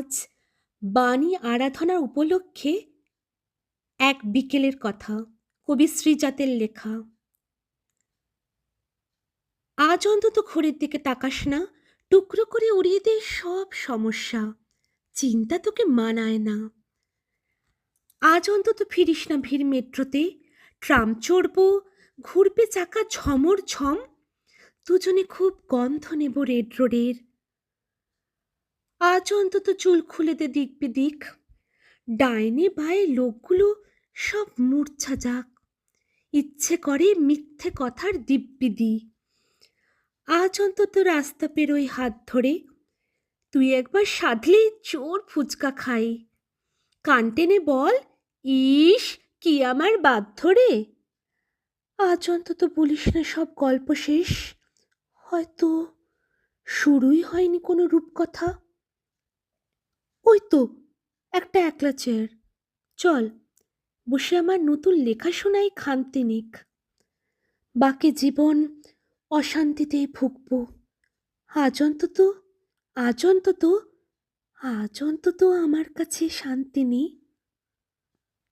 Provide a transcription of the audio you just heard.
আজ বাণী আরাধনার উপলক্ষে এক বিকেলের কথা, কবি শ্রীজাতের লেখা। আজ অন্তত ঘড়ির দিকে তাকাস না, টুকরো করে উড়িয়ে দে সব সমস্যা, চিন্তা তোকে মানায় না। আজ অন্তত ফিরিস না ভিড় মেট্রোতে, ট্রাম চড়বো, ঘুরবে চাকা ঝমর ঝম, দুজনে খুব গন্ধ নেব রেড রোডের। আজ অন্তত চুল খুলে দে দিক বিদিক, ডাইনে বাঁয়ে লোকগুলো সব মূর্ছা যাক, ইচ্ছে করে মিথ্যে কথার দিব্যিদি। আজ অন্তত রাস্তা পেরোই হাত ধরে, তুই একবার সাধলেই চোর ফুচকা খাই, কান টেনে বল, ইস কি আমার বাধ্য রে। আজ অন্তত বলিস না সব গল্প শেষ, হয়তো শুরুই হয়নি কোনো রূপকথা। ওই তো একটা একলা চেয়ার, চল বসে আমার নতুন লেখা শোনাই খানতিনিক। বাকি জীবন অশান্তিতেই ভুগব। আজ অন্তত আজ অন্তত আজ অন্তত আমার কাছে শান্তি নেই।